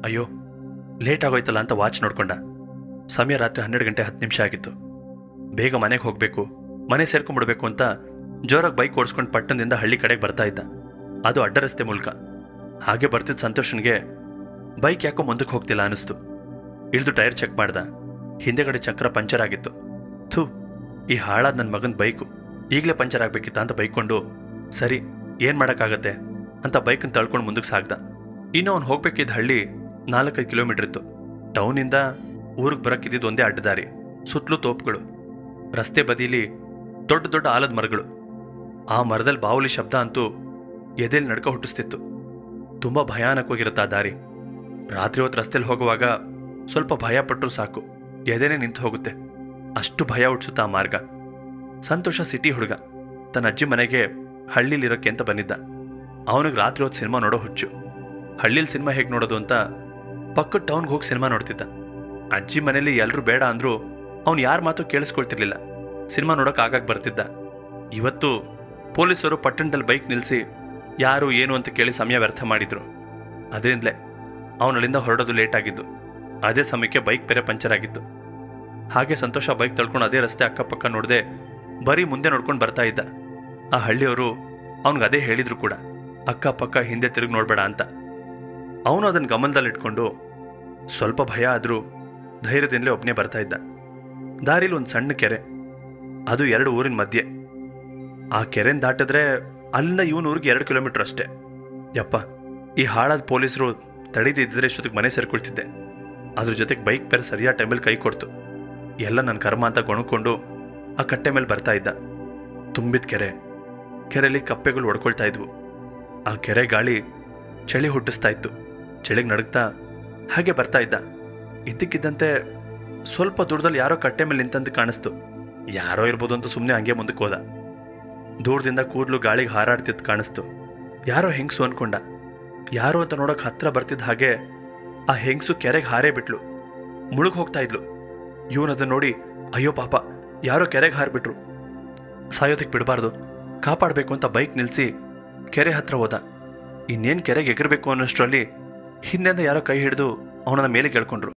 ಅಯ್ಯೋ, ಲೇಟ್ ಆಗೋಯ್ತಲ್ಲ ಅಂತ ವಾಚ್ ನೋಡ್ಕೊಂಡ. ಸಮಯ ರಾತ್ರಿ 12 ಗಂಟೆ 10 ನಿಮಿಷ ಆಗಿತ್ತು. ಬೇಗ ಮನೆಗೆ ಹೋಗಬೇಕು, ಮನೆ ಸೇರ್ಕೊಂಡ್ಬಿಡ್ಬೇಕು ಅಂತ ಜೋರಾಗಿ ಬೈಕ್ ಓಡಿಸ್ಕೊಂಡು ಪಟ್ಟಣದಿಂದ ಹಳ್ಳಿ ಕಡೆಗೆ ಬರ್ತಾ ಇದ್ದ. ಅದು ಅಡ್ಡ ರಸ್ತೆ ಮೂಲಕ. ಹಾಗೆ ಬರ್ತಿದ್ದ ಸಂತೋಷನ್ಗೆ ಬೈಕ್ ಯಾಕೋ ಮುಂದಕ್ಕೆ ಹೋಗ್ತಿಲ್ಲ ಅನಿಸ್ತು. ಇಳಿದು ಟೈರ್ ಚೆಕ್ ಮಾಡ್ದ. ಹಿಂದೆಗಡೆ ಚಕ್ರ ಪಂಚರ್ ಆಗಿತ್ತು. ಥೂ, ಈ ಹಾಳಾದ ನನ್ನ ಮಗನ ಬೈಕು ಈಗಲೇ ಪಂಚರ್ ಆಗಬೇಕಿತ್ತ ಅಂತ ಬೈಕೊಂಡು, ಸರಿ ಏನು ಮಾಡೋಕ್ಕಾಗತ್ತೆ ಅಂತ ಬೈಕನ್ನು ತಳ್ಕೊಂಡು ಮುಂದಕ್ಕೆ ಸಾಗ್ದ. ಇನ್ನು ಅವ್ನು ಹೋಗ್ಬೇಕಿದ್ದ ಹಳ್ಳಿ 4-5 ಕಿಲೋಮೀಟರ್ ಇತ್ತು. ಟೌನಿಂದ ಊರಿಗೆ ಬರೋಕ್ಕಿದ್ದಿದ್ದು ಒಂದೇ ಅಡ್ಡದಾರಿ. ಸುತ್ತಲೂ ತೋಪುಗಳು, ರಸ್ತೆ ಬದಿಲಿ ದೊಡ್ಡ ದೊಡ್ಡ ಆಲದ ಮರಗಳು. ಆ ಮರದಲ್ಲಿ ಬಾವುಲಿ ಶಬ್ದ ಅಂತೂ ಎದೆಯಲ್ಲಿ ನಡ್ಕ ಹುಟ್ಟಿಸ್ತಿತ್ತು. ತುಂಬ ಭಯಾನಕವಾಗಿರುತ್ತೆ ಆ ದಾರಿ. ರಾತ್ರಿ ಹೊತ್ತು ರಸ್ತೆಯಲ್ಲಿ ಹೋಗುವಾಗ ಸ್ವಲ್ಪ ಭಯ ಪಟ್ಟರೂ ಸಾಕು, ಎದೆನೇ ನಿಂತು ಹೋಗುತ್ತೆ. ಅಷ್ಟು ಭಯ ಹುಟ್ಟಿಸುತ್ತ ಆ ಮಾರ್ಗ. ಸಂತೋಷ ಸಿಟಿ ಹುಡುಗ. ತನ್ನ ಅಜ್ಜಿ ಮನೆಗೆ ಹಳ್ಳಿಲಿರೋಕ್ಕೆ ಅಂತ ಬಂದಿದ್ದ. ಅವನಿಗೆ ರಾತ್ರಿ ಹೊತ್ತು ಸಿನಿಮಾ ನೋಡೋ ಹುಚ್ಚು. ಹಳ್ಳಿಲಿ ಸಿನಿಮಾ ಹೇಗೆ ನೋಡೋದು ಅಂತ ಪಕ್ಕದ ಟೌನ್ಗೆ ಹೋಗಿ ಸಿನಿಮಾ ನೋಡ್ತಿದ್ದ. ಅಜ್ಜಿ ಮನೇಲಿ ಎಲ್ಲರೂ ಬೇಡ ಅಂದರೂ ಅವ್ನು ಯಾರ ಮಾತು ಕೇಳಿಸ್ಕೊಳ್ತಿರ್ಲಿಲ್ಲ. ಸಿನಿಮಾ ನೋಡೋಕೆ ಆಗಾಗ ಬರ್ತಿದ್ದ. ಇವತ್ತು ಪೊಲೀಸರು ಪಟ್ಟಣದಲ್ಲಿ ಬೈಕ್ ನಿಲ್ಲಿಸಿ ಯಾರು ಏನು ಅಂತ ಕೇಳಿ ಸಮಯ ವ್ಯರ್ಥ ಮಾಡಿದ್ರು. ಅದರಿಂದಲೇ ಅವನಲ್ಲಿಂದ ಹೊರಡೋದು ಲೇಟ್ ಆಗಿದ್ದು. ಅದೇ ಸಮಯಕ್ಕೆ ಬೈಕ್ ಬೇರೆ ಪಂಚರ್ ಆಗಿತ್ತು. ಹಾಗೆ ಸಂತೋಷ ಬೈಕ್ ತಳ್ಕೊಂಡು ಅದೇ ರಸ್ತೆ ಅಕ್ಕಪಕ್ಕ ನೋಡದೆ ಬರೀ ಮುಂದೆ ನೋಡ್ಕೊಂಡು ಬರ್ತಾ ಇದ್ದ. ಆ ಹಳ್ಳಿಯವರು ಅವನಿಗೆ ಅದೇ ಹೇಳಿದ್ರು ಕೂಡ, ಅಕ್ಕಪಕ್ಕ ಹಿಂದೆ ತಿರುಗಿ ನೋಡಬೇಡ ಅಂತ. ಅವನು ಅದನ್ನು ಗಮನದಲ್ಲಿಟ್ಕೊಂಡು ಸ್ವಲ್ಪ ಭಯ ಆದರೂ ಧೈರ್ಯದಿಂದಲೇ ಒಬ್ಬನೇ ಬರ್ತಾ ಇದ್ದ. ದಾರಿಲಿ ಒಂದು ಸಣ್ಣ ಕೆರೆ, ಅದು 2 ಊರಿನ ಮಧ್ಯೆ. ಆ ಕೆರೆನ ದಾಟಿದ್ರೆ ಅಲ್ಲಿಂದ ಇವನ ಊರಿಗೆ 2 ಕಿಲೋಮೀಟರ್ ಅಷ್ಟೇ. ಯಪ್ಪ, ಈ ಹಾಳಾದ ಪೊಲೀಸರು ತಡೀದಿದ್ದರೆ ಇಷ್ಟೊತ್ತಿಗೆ ಮನೆ ಸೇರ್ಕೊಳ್ತಿದ್ದೆ. ಅದ್ರ ಜೊತೆಗೆ ಬೈಕ್ ಬೇರೆ ಸರಿಯಾದ ಟೈಮಲ್ಲಿ ಕೈ ಕೊಡ್ತು. ಎಲ್ಲ ನನ್ನ ಕರ್ಮ ಅಂತ ಗೊಣಕೊಂಡು ಆ ಕಟ್ಟೆ ಮೇಲೆ ಬರ್ತಾ ಇದ್ದ. ತುಂಬಿದ ಕೆರೆ. ಕೆರೆಯಲ್ಲಿ ಕಪ್ಪೆಗಳು ಹೊಡ್ಕೊಳ್ತಾ ಇದ್ವು. ಆ ಕೆರೆ ಗಾಳಿ ಚಳಿ ಹುಟ್ಟಿಸ್ತಾ ಇತ್ತು. ಚಳಿಗೆ ನಡುಗ್ತಾ ಹಾಗೆ ಬರ್ತಾ ಇದ್ದ. ಇದ್ದಕ್ಕಿದ್ದಂತೆ ಸ್ವಲ್ಪ ದೂರದಲ್ಲಿ ಯಾರೋ ಕಟ್ಟೆ ಮೇಲೆ ನಿಂತಂತ ಕಾಣಿಸ್ತು. ಯಾರೋ ಇರ್ಬೋದು ಅಂತ ಸುಮ್ಮನೆ ಹಂಗೆ ಮುಂದಕ್ಕೆ ಹೋದ. ದೂರದಿಂದ ಕೂದಲು ಗಾಳಿಗೆ ಹಾರಾಡ್ತಿದ್ದು ಕಾಣಿಸ್ತು. ಯಾರೋ ಹೆಂಗಸು ಅನ್ಕೊಂಡ. ಯಾರೋ ಅಂತ ನೋಡೋಕೆ ಹತ್ರ ಬರ್ತಿದ್ದ ಹಾಗೆ ಆ ಹೆಂಗಸು ಕೆರೆಗೆ ಹಾರೇ ಬಿಟ್ಲು. ಮುಳುಗ್ ಹೋಗ್ತಾ ಇದ್ಲು. ಇವನದನ್ನು ನೋಡಿ, ಅಯ್ಯೋ ಪಾಪ, ಯಾರೋ ಕೆರೆಗೆ ಹಾರಿಬಿಟ್ರು, ಸಾಯೋದಕ್ಕೆ ಬಿಡಬಾರ್ದು, ಕಾಪಾಡಬೇಕು ಅಂತ ಬೈಕ್ ನಿಲ್ಲಿಸಿ ಕೆರೆ ಹತ್ರ ಹೋದ. ಇನ್ನೇನು ಕೆರೆಗೆ ಎಗರಬೇಕು ಅನ್ನೋಷ್ಟರಲ್ಲಿ ಹಿಂದೆಂದ ಯಾರೋ ಕೈ ಹಿಡಿದು ಅವನನ್ನ ಮೇಲೆ ಕೇಳ್ಕೊಂಡ್ರು.